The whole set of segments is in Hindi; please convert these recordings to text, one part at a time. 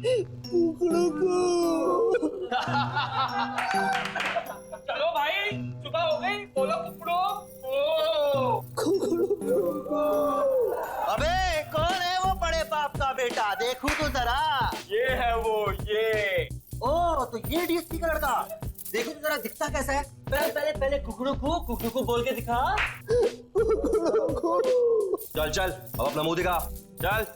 कुकड़ू को। चलो भाई, सुबह हो गई, बोलो कुकड़ू। कुकड़ू को। अबे कौन है वो बड़े बाप का बेटा, देखूं तो जरा। ये है वो, ये। ओ तो ये डीएसपी का लड़का, देखो तो जरा दिखता कैसा है। पहले कुकड़ू को बोल के दिखा। चल चल अब अपना मुंह दिखा, चल।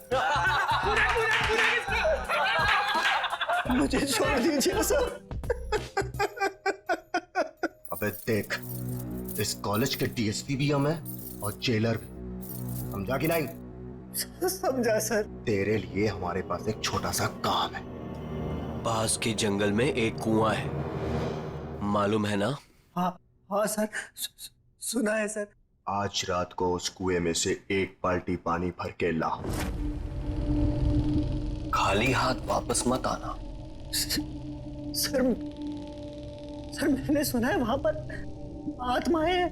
मुझे छोड़ दीजिए सर। अबे देख, इस कॉलेज के डीएसपी भी हम हैं और जेलर भी, समझा कि नहीं? समझा सर। तेरे लिए हमारे पास एक छोटा सा काम है। पास के जंगल में एक कुआं है, मालूम है ना? हाँ सर, सुना है सर। आज रात को उस कुएं में से एक बाल्टी पानी भर के ला। खाली हाथ वापस मत आना। सर मैंने सुना है वहां पर आत्माएं हैं।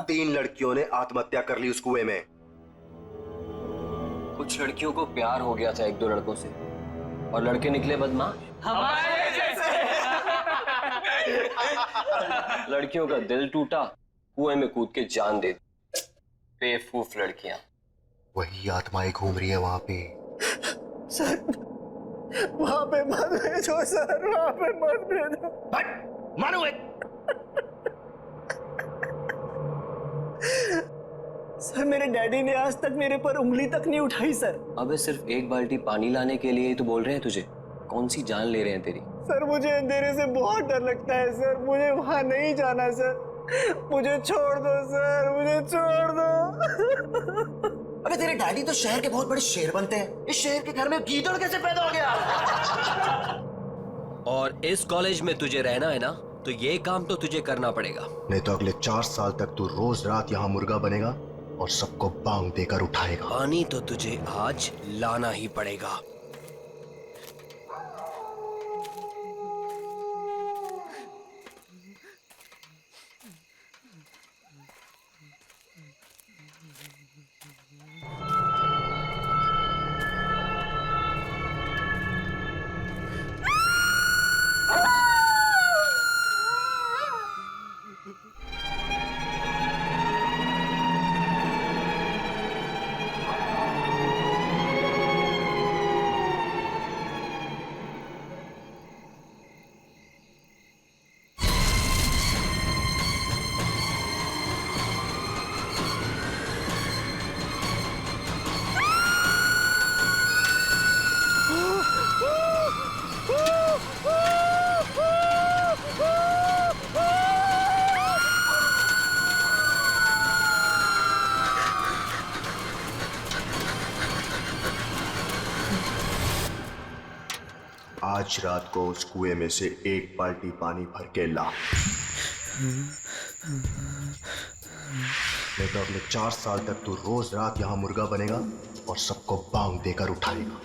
3 लड़कियों ने आत्महत्या कर ली उस कुएं में। कुछ लड़कियों को प्यार हो गया था 1-2 लड़कों से, और लड़के निकले बदमाश। हमारे जैसे। लड़कियों का दिल टूटा, कुएं में कूद के जान दे दी। बेवकूफ लड़कियां। वही आत्माएं घूम रही है वहां पे। सर वहां पे मत भेजो सर, वहां पे मत भेजो। मानो एक। सर मेरे डैडी ने आज तक मेरे पर उंगली तक नहीं उठाई सर। अबे सिर्फ एक बाल्टी पानी लाने के लिए ही तो बोल रहे हैं तुझे। कौन सी जान ले रहे हैं तेरी? सर मुझे अंधेरे से बहुत डर लगता है सर, मुझे वहां नहीं जाना सर, मुझे छोड़ दो सर, मुझे छोड़ दो। अबे तेरे डैडी तो शहर के बहुत बड़े शेर बनते हैं, इस शेर के घर में गीदड़ कैसे पैदा हो गया? और इस कॉलेज में तुझे रहना है ना, तो ये काम तो तुझे करना पड़ेगा। नहीं तो अगले 4 साल तक तू रोज रात यहाँ मुर्गा बनेगा और सबको बांग देकर उठाएगा। पानी तो तुझे आज लाना ही पड़ेगा। आज रात को उस कुएं में से एक बाल्टी पानी भर के ला। नहीं तो अगले 4 साल तक तू रोज रात यहाँ मुर्गा बनेगा और सबको बांग देकर उठाएगा।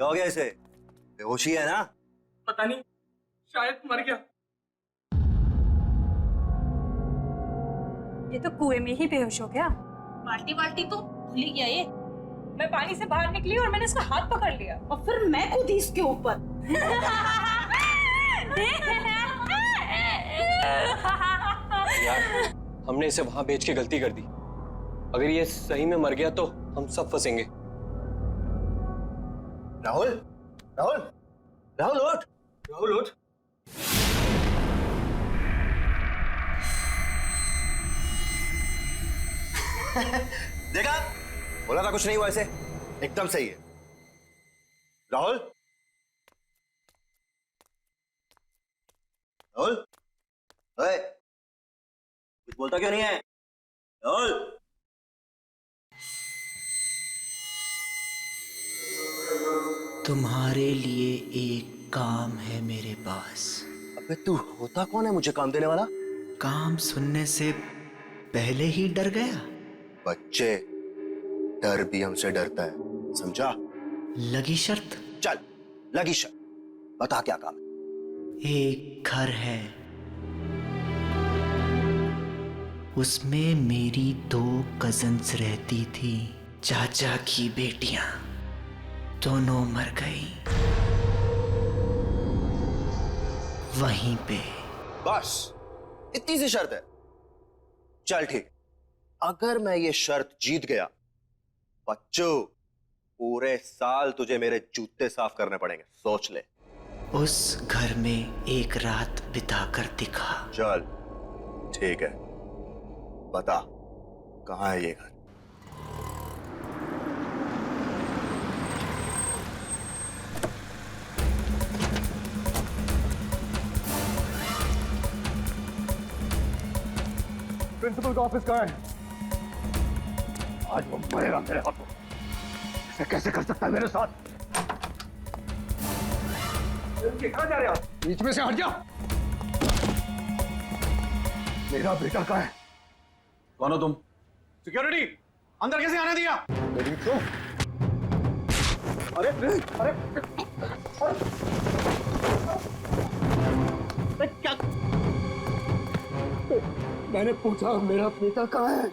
क्या हो गया इसे? बेहोशी है ना? पता नहीं, शायद मर गया। ये तो कुएं में ही बेहोश हो गया। बाल्टी बाल्टी तो भूल ही गया ये। मैं पानी से बाहर निकली और मैंने इसका हाथ पकड़ लिया। और फिर मैं कूदी इसके ऊपर। यार, हमने इसे वहां भेज के गलती कर दी। अगर ये सही में मर गया तो हम सब फंसेंगे। राहुल, राहुल, राहुल उठ, राहुल उठ। देखा? बोला था कुछ नहीं हुआ इसे। एकदम सही है। राहुल, राहुल, ओए, कुछ बोलता क्यों नहीं है? राहुल, तुम्हारे लिए एक काम है मेरे पास। अबे तू होता कौन है मुझे काम देने वाला? काम सुनने से पहले ही डर गया। बच्चे, डर भी हमसे डरता है, समझा? लगी शर्त? चल, लगी शर्त। बता क्या काम है? एक घर है, उसमें मेरी 2 कजन्स रहती थी, चाचा की बेटियां। दोनों मर गई वहीं पे। बस इतनी सी शर्त है। चल ठीक, अगर मैं ये शर्त जीत गया, बच्चों पूरे साल तुझे मेरे जूते साफ करने पड़ेंगे, सोच ले। उस घर में एक रात बिताकर दिखा। चल ठीक है, बता कहाँ है ये घर? प्रिंसिपल का ऑफिस कहाँ है? आज वो मरेगा मेरे हाथों। ऐसे कैसे कर सकता है मेरे साथ? कहाँ जा रहे हो? बीच में से हट जा। मेरा बेटा कहाँ है? कौन हो तुम? सिक्योरिटी, अंदर कैसे आने दिया? मेरी तो अरे अरे क्या? मैंने पूछा मेरा बेटा कहाँ है?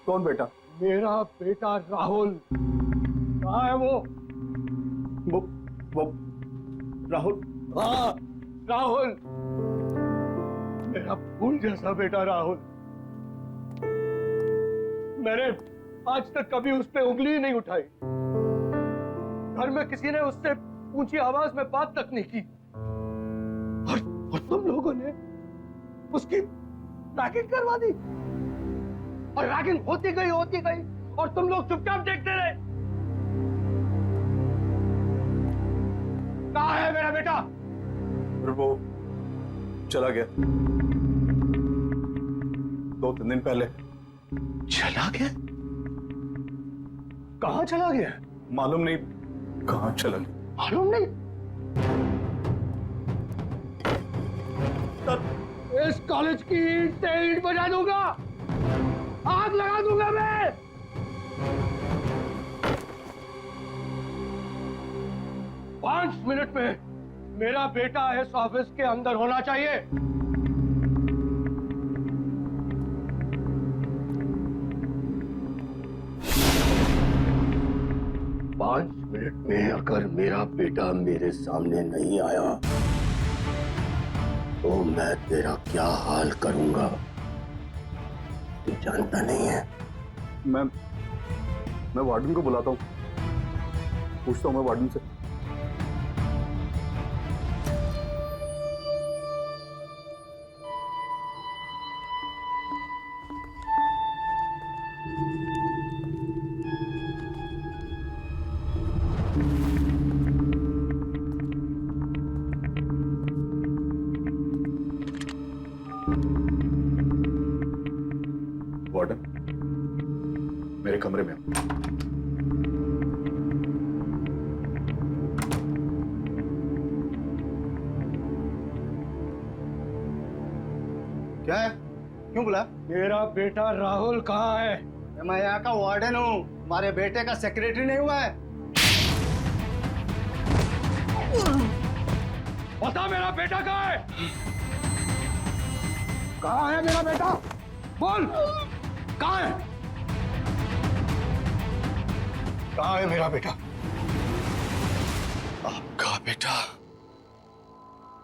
कौन बेटा? मेरा बेटा राहुल कहाँ है? वो राहुल। हाँ, राहुल, मेरा फूल जैसा बेटा राहुल। मैंने आज तक कभी उस पे उंगली ही नहीं उठाई। घर में किसी ने उससे ऊंची आवाज में बात तक नहीं की। और तुम लोगों ने उसकी रैगिंग करवा दी। और रैगिंग होती गई और तुम लोग चुपचाप देखते रहे। कहाँ है मेरा बेटा? फिर वो चला गया 2-3 दिन पहले। चला गया? कहाँ चला गया? मालूम नहीं कहाँ चला गया। मालूम नहीं? इस कॉलेज की ईंट से ईंट बजा दूंगा, आग लगा दूंगा मैं। पांच मिनट में मेरा बेटा इस ऑफिस के अंदर होना चाहिए। 5 मिनट में अगर मेरा बेटा मेरे सामने नहीं आया तो मैं तेरा क्या हाल करूंगा तू जानता नहीं है। मैं वार्डन को बुलाता हूँ, पूछता हूँ मैं वार्डन से। वार्डन, मेरे कमरे में। क्या है? क्यों बुला? मेरा बेटा राहुल कहाँ है? मैं यहाँ का वार्डन हूँ, हमारे बेटे का सेक्रेटरी नहीं हुआ है। बता मेरा बेटा कहाँ है? कहाँ है मेरा बेटा? बोल, कहाँ है? कहाँ है मेरा बेटा? आपका बेटा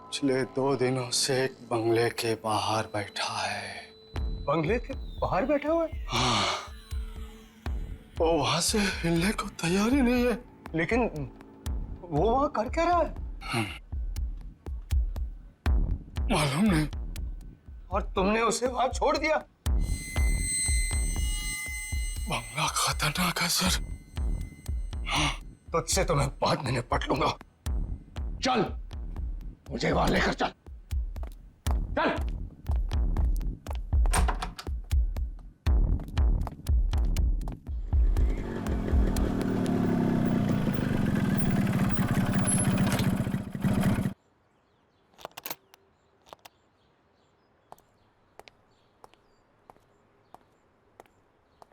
पिछले 2 दिनों से एक बंगले के बाहर बैठा है। बंगले के बाहर बैठा हुआ है? हाँ, वो वहां से हिलने को तैयार ही नहीं है। लेकिन वो वहां कर क्या रहा है? मालूम नहीं। और तुमने उसे वहां छोड़ दिया? बंगला खतरनाक है सर। तुझसे तो मैं बाद में निपट लूंगा। चल, मुझे वहां लेकर चल। चल।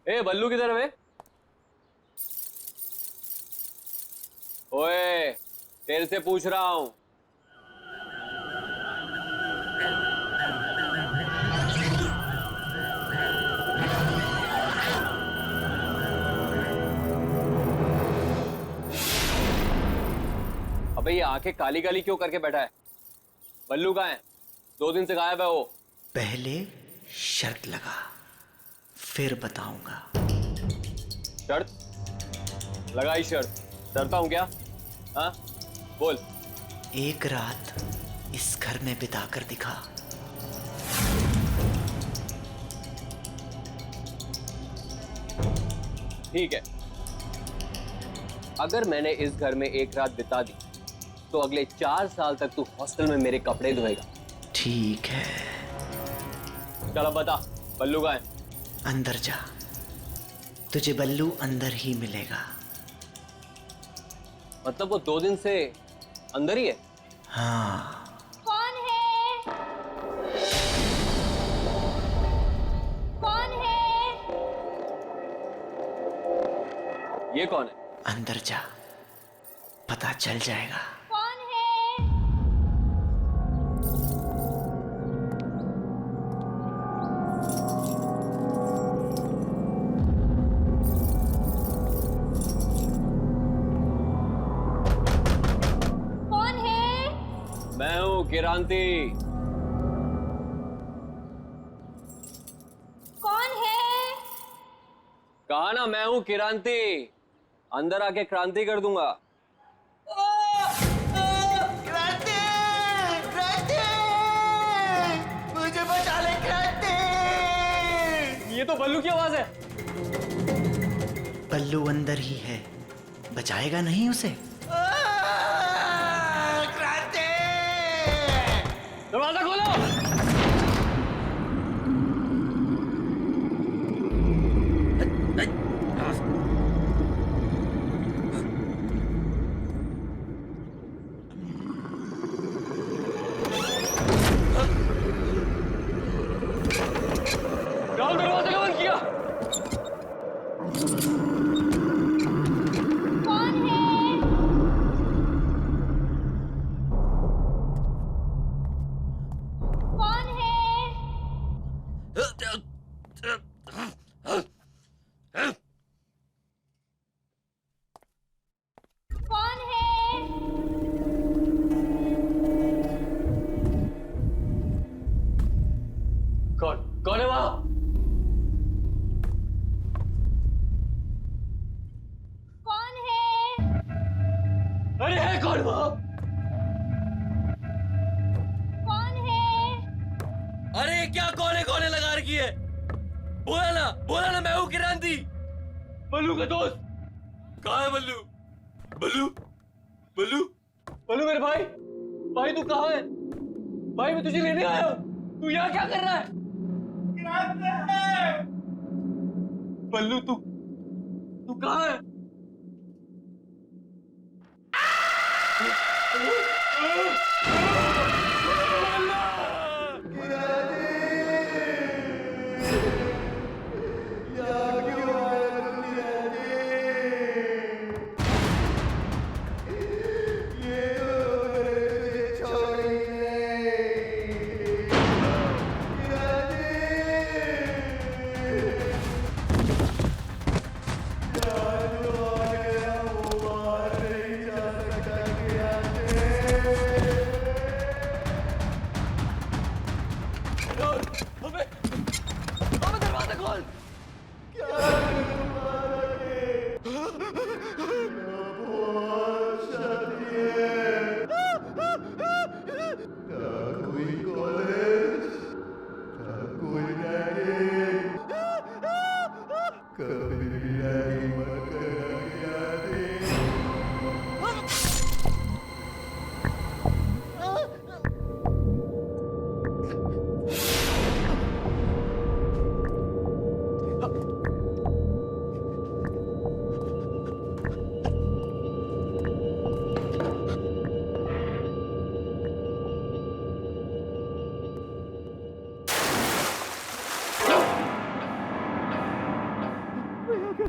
ए बल्लू किधर है बे? ओए, तेरे से पूछ रहा हूं। अबे ये आंखें काली काली क्यों करके बैठा है? बल्लू कहाँ है? 2 दिन से गायब है वो। पहले शर्त लगा, फिर बताऊंगा। शर्त? लगाई शर्त। डरता हूं क्या? हाँ, बोल। एक रात इस घर में बिताकर दिखा। ठीक है, अगर मैंने इस घर में एक रात बिता दी तो अगले 4 साल तक तू हॉस्टल में मेरे कपड़े धोएगा। ठीक है, चल अब बता, बल्लू कहाँ है? अंदर जा, तुझे बल्लू अंदर ही मिलेगा। मतलब वो 2 दिन से अंदर ही है? हाँ। कौन है? कौन है? ये कौन है? अंदर जा, पता चल जाएगा। कौन है? कौन है? मैं हूँ किरांती। कौन है? कहा ना, मैं हूँ किरांती। अंदर आके क्रांति कर दूंगा। क्रांति! क्रांति! मुझे बचा ले क्रांति! ये तो बल्लू की आवाज है। बल्लू अंदर ही है, बचाएगा नहीं उसे? क्रांति! दरवाजा खोलो। राहुल, दरवाजा क्यों बंद किया? कौन है? कौन है? कौन है? कौन है वहां? कौन है? अरे है कौन वहां? कौन है? अरे क्या कौन है लगा रखी है? बोला ना मैं हूँ किरांती, बल्लू का दोस्त। कहाँ है बल्लू? बल्लू बल्लू बल्लू मेरे भाई तू कहाँ है? भाई मैं तुझे लेने आया हूँ, तू यहाँ क्या कर रहा है? बल्लू तू कहाँ है? क्यों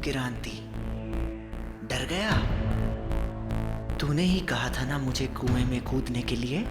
क्रांति, डर गया? तूने ही कहा था ना मुझे कुएं में कूदने के लिए।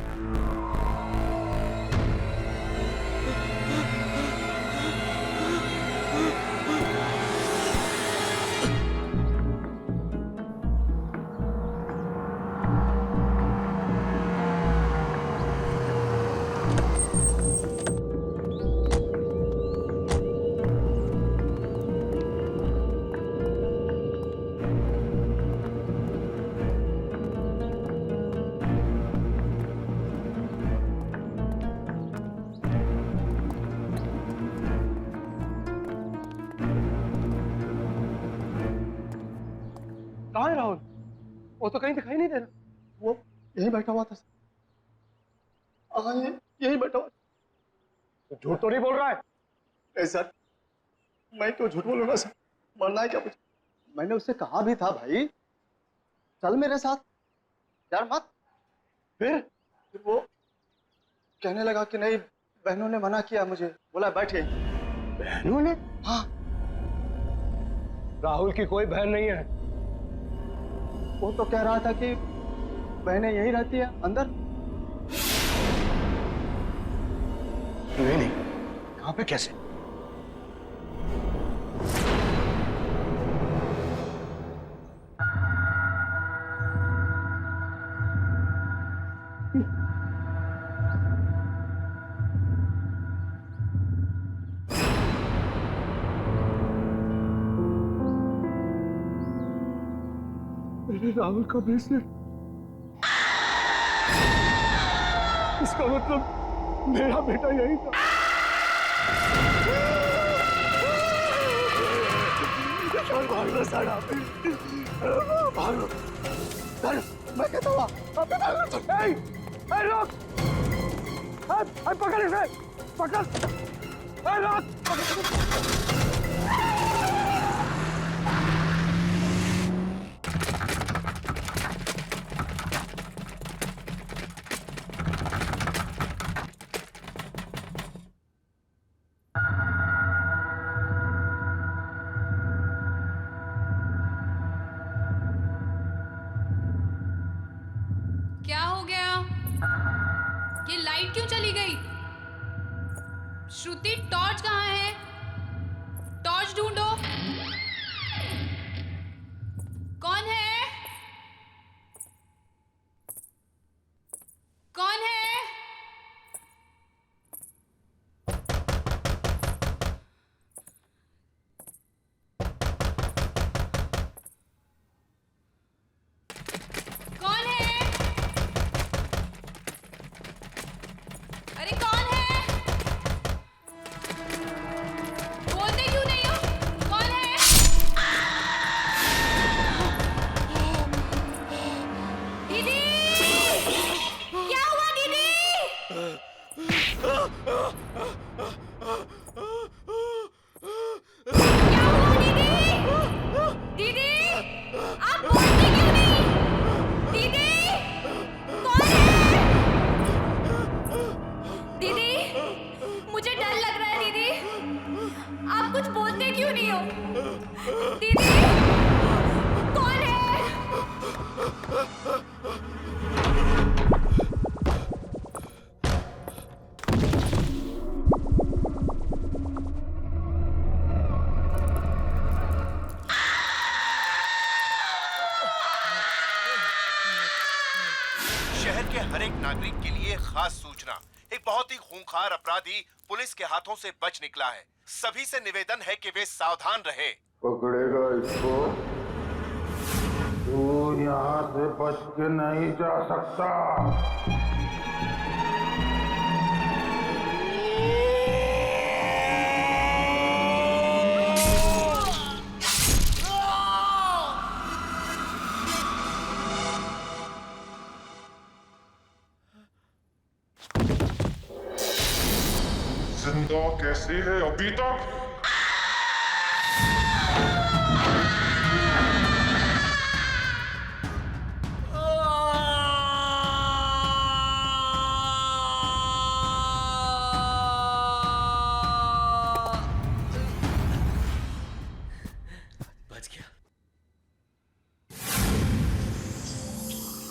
कहाँ है राहुल? वो तो कहीं दिखाई नहीं दे रहा। वो यहीं बैठा हुआ था सर। हाँ, यहीं बैठा हुआ। तो झूठ तो नहीं बोल रहा है? नहीं सर, मैं क्यों झूठ बोलूंगा सर? मरना है क्या मुझे? मैंने उससे कहा भी था भाई चल मेरे साथ, यार मत। फिर वो कहने लगा कि नहीं, बहनों ने मना किया मुझे, बोला बैठिए। बहनों ने? हाँ। राहुल की कोई बहन नहीं है। वो तो कह रहा था कि बहनें यहीं रहती है अंदर। नहीं, कहाँ पे, कैसे? मेरे राहुल का ब्रेसलेट, इसका मतलब मेरा बेटा यही था। भागो सारा, भागो। मैं कहता हूँ रोक, पकड़ इसे, पकड़, रोक। क्या हो गया? ये लाइट क्यों चली गई? श्रुति, टॉर्च कहाँ है? टॉर्च ढूंढो। कौन है? कौन है? कौन है? अरे कौन है? बोलते क्यों नहीं हो? कौन है? दीदी, क्या हुआ दीदी? क्या हुआ दीदी? दीदी, आप बोलते क्यों नहीं? दीदी, कौन है? दीदी, मुझे डर लग रहा है दीदी। आप कुछ बोलते क्यों नहीं हो? दीदी, कौन है? शहर के हर एक नागरिक के लिए खास सूचना। एक बहुत ही खूंखार अपराधी पुलिस के हाथों से बच निकला है। सभी से निवेदन है कि वे सावधान रहे। पकड़ेगा इसको, तू यहाँ से बच के नहीं जा सकता। जिंदा कैसे है अभी तक?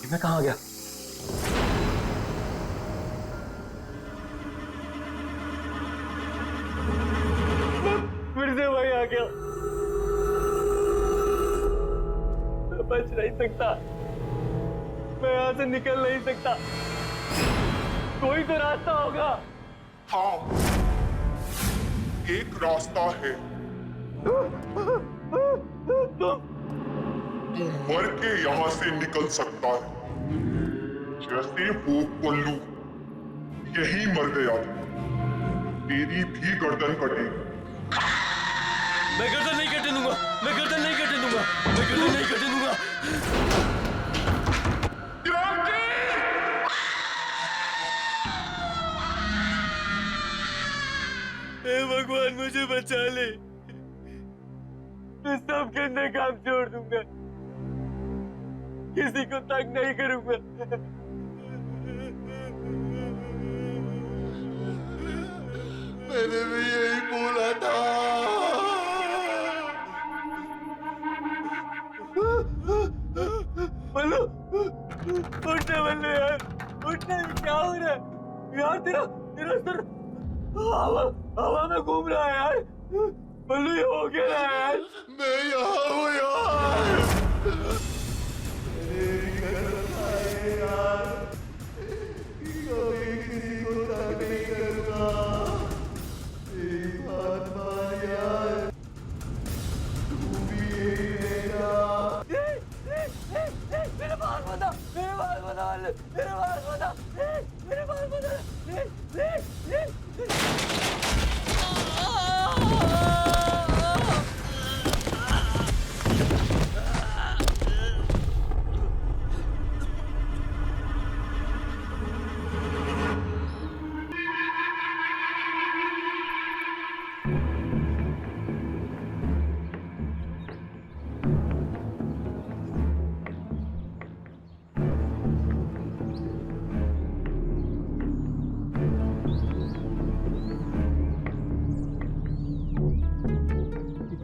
मैं कहाँ गया? फिर से वही आ गया। मैं बच नहीं सकता, मैं यहाँ से निकल नहीं सकता। कोई तो रास्ता होगा। हाँ, एक रास्ता है। तू मर के यहाँ से निकल सकता है, जैसे वो पल्लू यही मर गया, तेरी भी गर्दन कटेगी। मैं गर्दन नहीं कटने दूंगा, मैं गर्दन नहीं कटने दूंगा, मैं गर्दन नहीं कटने दूंगा। हे भगवान मुझे बचा ले, मैं सब करने काम छोड़ दूंगा, किसी को तंग नहीं करूंगा। मैंने भी यही बोला था। बल्लू, उठना बल्लू यार, उठना। क्या हो रहा है यार? तेरा तेरा सर हवा में घूम रहा है यार। बल्लू ये हो क्या रहा है यार? मैं यहाँ हूँ यार। मेरे बाल बता, मेरे बाल बता, मेरे बाल बता, मेरे बाल बता।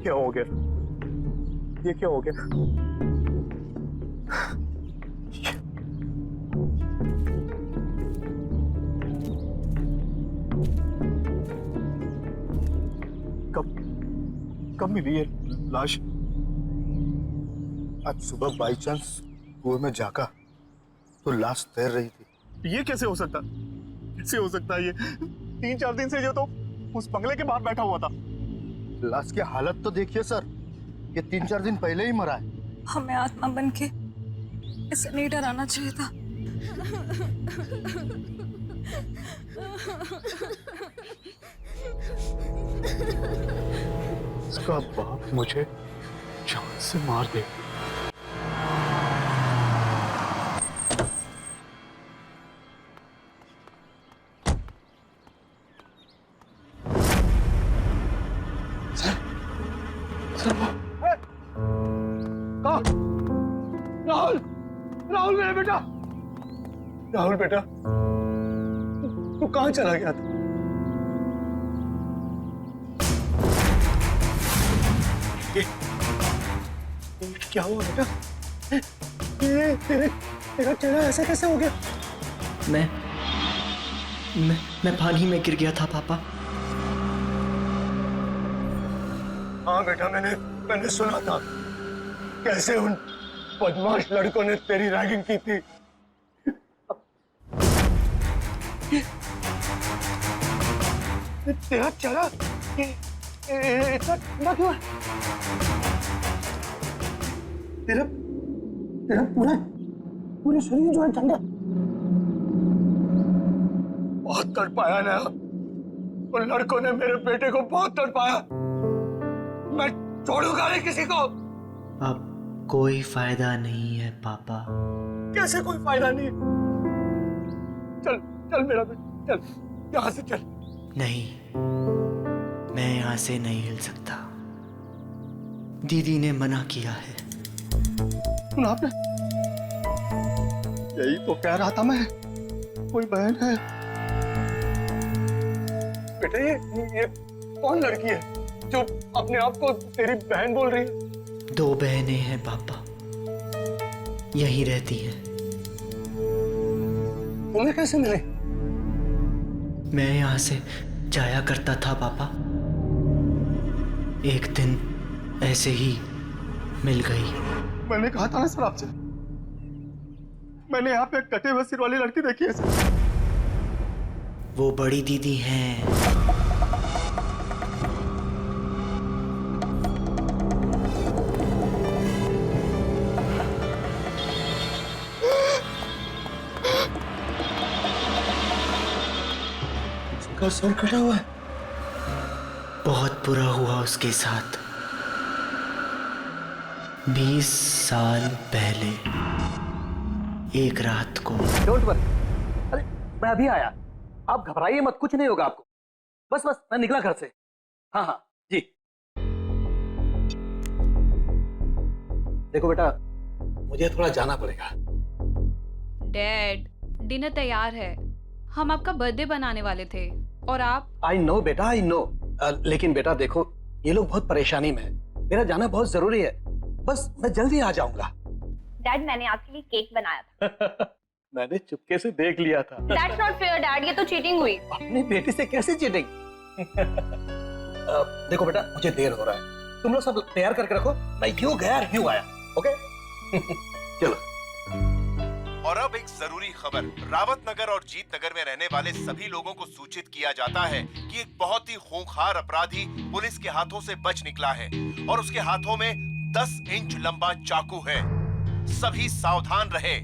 क्या हो गया? ये क्या हो गया? कब मिली है लाश? आज सुबह बाई चांस कुएं में झांका तो लाश तैर रही थी। ये कैसे हो सकता? कैसे हो सकता है ये? 3-4 दिन से जो तो उस बंगले के बाहर बैठा हुआ था। लाश की हालत तो देखिए सर, ये 3-4 दिन पहले ही मरा है। हमें आत्मा बन के इसे नहीं डराना चाहिए था। इसका बाप मुझे जान से मार दे। राहुल, राहुल मेरा बेटा, राहुल बेटा, तू कहाँ चला गया था? ये क्या हुआ बेटा? ये तेरा चेहरा ऐसा कैसे हो गया? मैं पानी में गिर गया था पापा। हाँ बेटा, मैंने सुना था कैसे उन बदमाश लड़कों ने तेरी रैगिंग की थी। तेरा चेहरा इतना ठंडा क्यों है? तेरा तेरा पूरा शरीर जो है ठंडा। बहुत तड़पाया ना उन लड़कों ने, मेरे बेटे को बहुत तड़पाया। मैं छोड़ूंगा नहीं किसी को। अब कोई फायदा नहीं है पापा। कैसे कोई फायदा नहीं? चल चल मेरा बेटा, चल यहाँ से चल। नहीं, मैं यहाँ से नहीं हिल सकता। दीदी ने मना किया है। सुना आपने? यही तो कह रहा था मैं, कोई बहन है। बेटा ये कौन लड़की है जो अपने आप को तेरी बहन बोल रही है? 2 बहनें हैं पापा, यहीं रहती हैं। तुम्हें कैसे मिले? मैं यहाँ से जाया करता था पापा, एक दिन ऐसे ही मिल गई। मैंने कहा था ना सर आपसे, मैंने यहाँ पे कटे हुए सिर वाली लड़की देखी है सर। वो बड़ी दीदी हैं। उसका सर कटा हुआ है। बहुत बुरा हुआ उसके साथ 20 साल पहले एक रात को। डोंट वरी, अरे मैं अभी आया, आप घबराइए मत, कुछ नहीं होगा आपको। बस बस मैं निकला घर से। हाँ हाँ जी। देखो बेटा, मुझे थोड़ा जाना पड़ेगा। डैड, डिनर तैयार है, हम आपका बर्थडे बनाने वाले थे और आप। आई नो बेटा, आई नो। लेकिन बेटा देखो, ये लोग बहुत परेशानी में है, मेरा जाना बहुत जरूरी है। बस मैं जल्दी आ जाऊंगा। डैड, मैंने आपके लिए केक बनाया था। मैंने चुपके से देख लिया था। That's not fair, डैड, ये तो चीटिंग हुई। अपनी बेटी से कैसे चीटिंग? देखो बेटा, मुझे देर हो रहा है, तुम लोग सब तैयार करके रखो, मैं क्यों गया क्यों आया। ओके चलो। और अब एक जरूरी खबर, रावत नगर और जीत नगर में रहने वाले सभी लोगों को सूचित किया जाता है कि एक बहुत ही खूंखार अपराधी पुलिस के हाथों से बच निकला है और उसके हाथों में 10 इंच लंबा चाकू है। सभी सावधान रहे।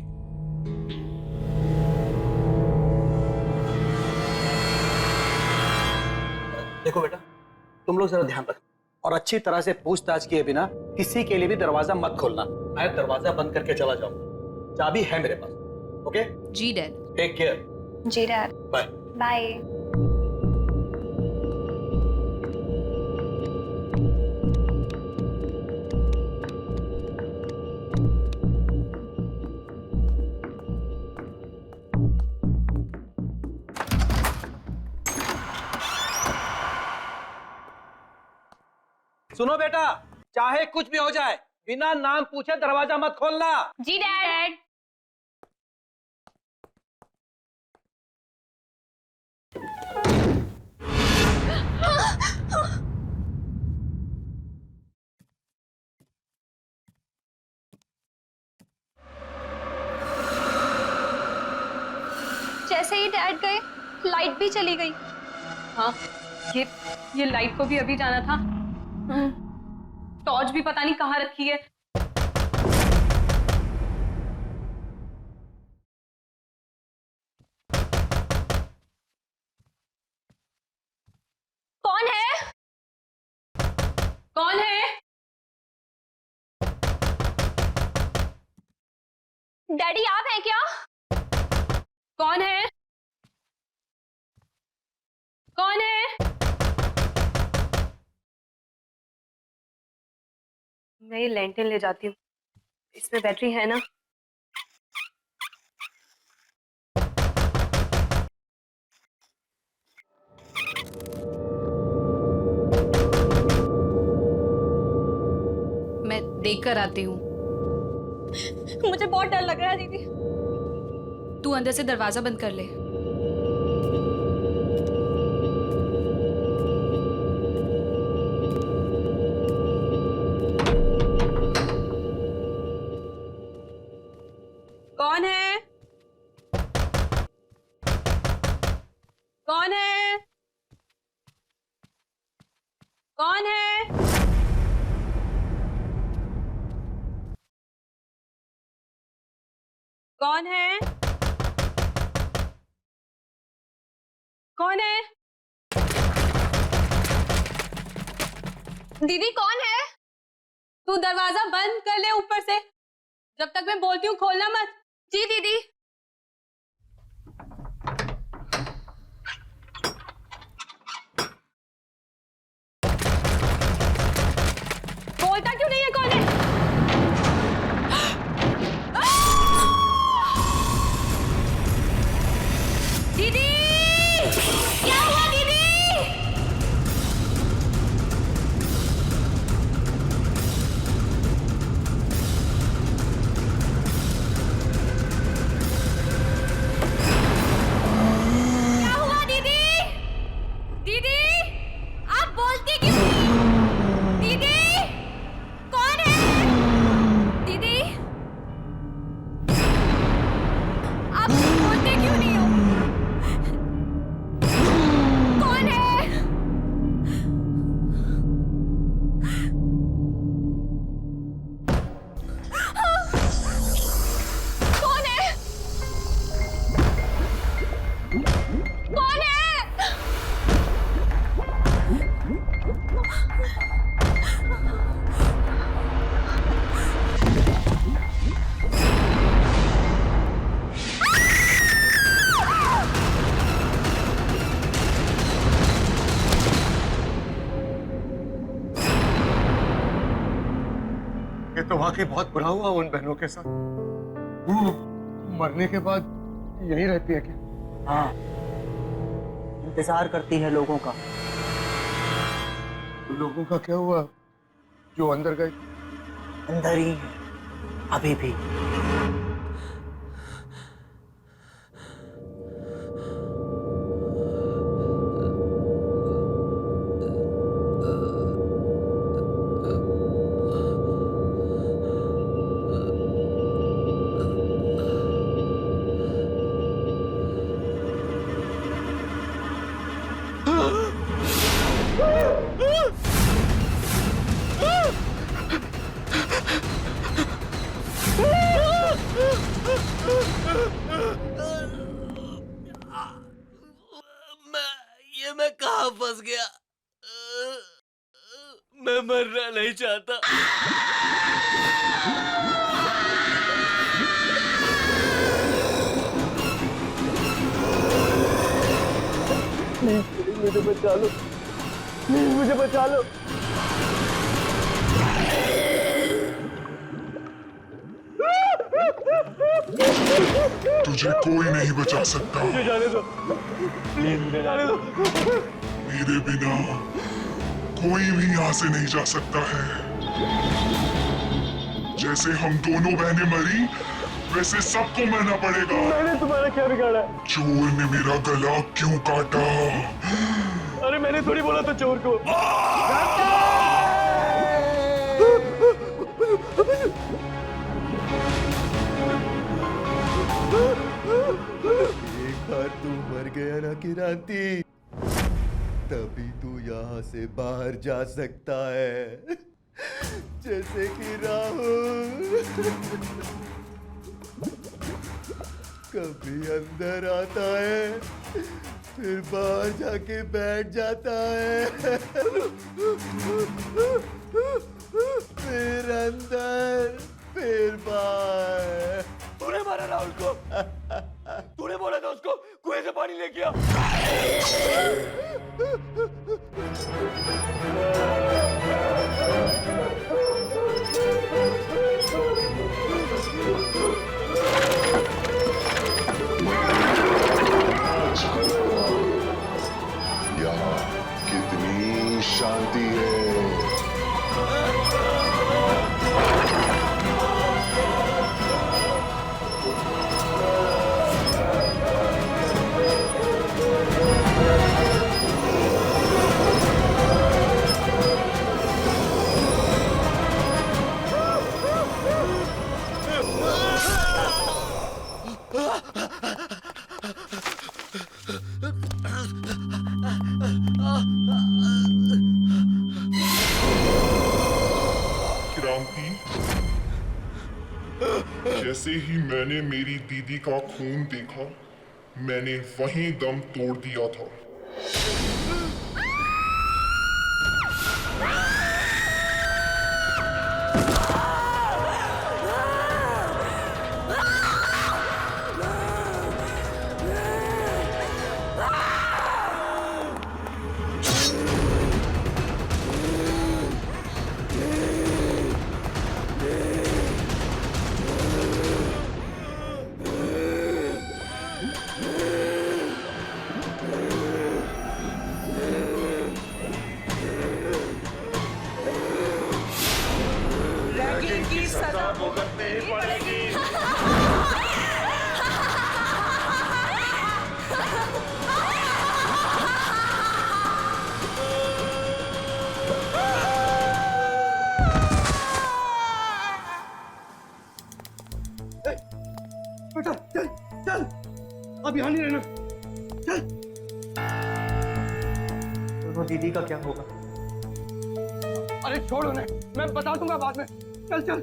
देखो बेटा, तुम लोग जरा ध्यान रखो और अच्छी तरह से पूछताछ किए बिना किसी के लिए भी दरवाजा मत खोलना। मैं दरवाजा बंद करके चला जाऊंगा, चाबी है मेरे पास। ओके जी डैड। Take care. जी डैड। Bye bye. सुनो बेटा, चाहे कुछ भी हो जाए, बिना नाम पूछे दरवाजा मत खोलना। जी डैड। जैसे ही डैड गए, लाइट भी चली गई। हाँ, ये लाइट को भी अभी जाना था। टॉर्च भी पता नहीं कहाँ रखी है। कौन है? कौन है? डैडी, आप हैं क्या? कौन है? कौन है? मैं ये लैंटर्न ले जाती हूँ, इसमें बैटरी है ना? मैं देख कर आती हूँ। मुझे बहुत डर लग रहा है दीदी। तू अंदर से दरवाजा बंद कर ले। कौन है? कौन है? कौन है? कौन है? कौन है? दीदी कौन है? तू दरवाजा बंद कर ले ऊपर से, जब तक मैं बोलती हूँ खोलना मत। जी दीदी। बोलता क्यों नहीं है? कौन है? दीदी, क्या हुआ दीदी? वाकई बहुत बुरा हुआ उन बहनों के साथ। वो मरने के बाद यहीं रहती है क्या? हाँ, इंतजार करती है लोगों का। लोगों का क्या हुआ जो अंदर गए? अंदर ही है अभी भी। मैं कहाँ फंस गया? मैं मरना नहीं चाहता। मुझे बचा लो, प्लीज मुझे बचा लो। तुझे कोई नहीं बचा सकता। मुझे जाने दो, प्लीज मुझे जाने दो। मेरे बिना कोई भी यहाँ से नहीं जा सकता है। जैसे हम दोनों बहनें मरी, वैसे सबको मरना पड़ेगा। मैंने तुम्हारा क्या बिगाड़ा? चोर ने मेरा गला क्यों काटा? अरे मैंने थोड़ी बोला था चोर को। एक बार तू मर गया ना किरांती, तभी तू यहाँ से बाहर जा सकता है। जैसे कि राहुल कभी अंदर आता है, फिर बाहर जाके बैठ जाता है, फिर अंदर, फिर बाहर। तूने मारा राहुल को? तूने बोला था उसको कुएं से पानी लेके आ। यहाँ कितनी शांति है। क्रांति, जैसे ही मैंने मेरी दीदी का खून देखा, मैंने वहीं दम तोड़ दिया था। बेटा चल चल, अब यहाँ नहीं रहना, चल। दोनों दीदी का क्या होगा? अरे छोड़ उन्हें, मैं बता दूंगा बाद में। चल चल।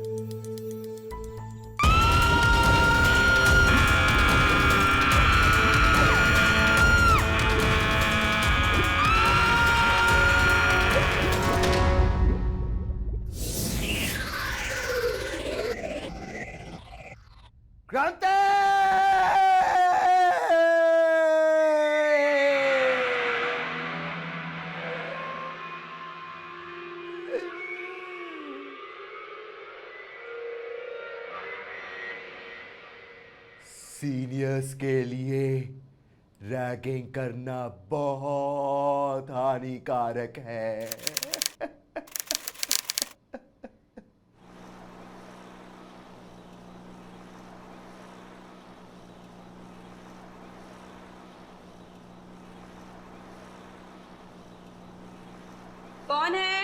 क्रांति! सीनियर्स के लिए रैगिंग करना बहुत हानिकारक है। कौन है?